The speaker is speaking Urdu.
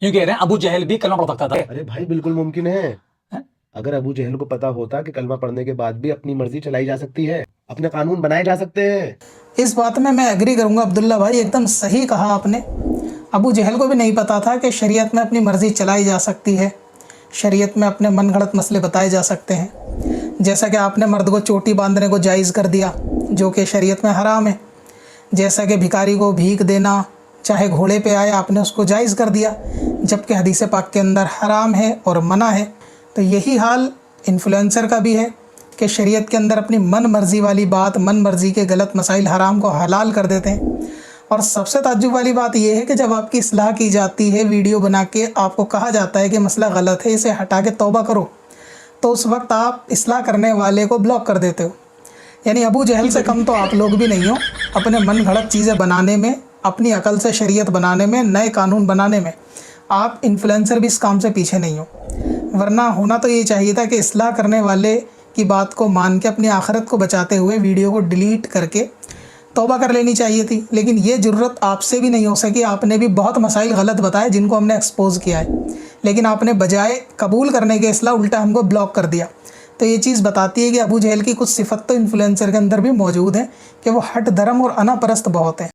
یوں کہہ رہے ہیں ابو جہل بھی کلمہ پڑھ سکتا تھا. ارے بھائی بالکل ممکن ہے. اگر ابو جہل کو پتا ہوتا کہ کلمہ پڑھنے کے بعد بھی اپنی مرضی چلائی جا سکتی ہے, اپنے قانون بنائے جا سکتے ہیں. اس بات میں ایگری کروں گا عبداللہ بھائی, ایک دم صحیح کہا آپ نے. ابو جہل کو بھی نہیں پتا تھا کہ شریعت میں اپنی مرضی چلائی جا سکتی ہے, شریعت میں اپنے من گھڑت مسئلے بتائے جا سکتے ہیں. جیسا کہ آپ نے مرد کو چوٹی باندھنے کو جائز کر دیا جو کہ شریعت میں حرام ہے, جیسا کہ بھکاری کو بھیک دینا چاہے گھوڑے پہ آئے آپ نے اس کو جائز کر دیا جبکہ حدیث پاک کے اندر حرام ہے اور منع ہے. تو یہی حال انفلوئنسر کا بھی ہے کہ شریعت کے اندر اپنی من مرضی والی بات, من مرضی کے غلط مسائل حرام کو حلال کر دیتے ہیں. اور سب سے تعجب والی بات یہ ہے کہ جب آپ کی اصلاح کی جاتی ہے, ویڈیو بنا کے آپ کو کہا جاتا ہے کہ مسئلہ غلط ہے, اسے ہٹا کے توبہ کرو, تو اس وقت آپ اصلاح کرنے والے کو بلاک کر دیتے ہو. یعنی ابو جہل سے کم تو آپ لوگ بھی نہیں ہو اپنے من گھڑت چیزیں بنانے میں, اپنی عقل سے شریعت بنانے میں, نئے قانون بنانے میں. آپ انفلوئنسر بھی اس کام سے پیچھے نہیں ہو, ورنہ ہونا تو یہ چاہیے تھا کہ اصلاح کرنے والے کی بات کو مان کے اپنی آخرت کو بچاتے ہوئے ویڈیو کو ڈیلیٹ کر کے توبہ کر لینی چاہیے تھی. لیکن یہ جرت آپ سے بھی نہیں ہو سکی. آپ نے بھی بہت مسائل غلط بتائے جن کو ہم نے ایکسپوز کیا ہے, لیکن آپ نے بجائے قبول کرنے کے اصلاح الٹا ہم کو بلاک کر دیا. تو یہ چیز بتاتی ہے کہ ابو جہل کی کچھ صفت تو انفلوئنسر کے اندر بھی موجود ہیں کہ وہ ہٹ دھرم اور انا پرست بہت ہیں.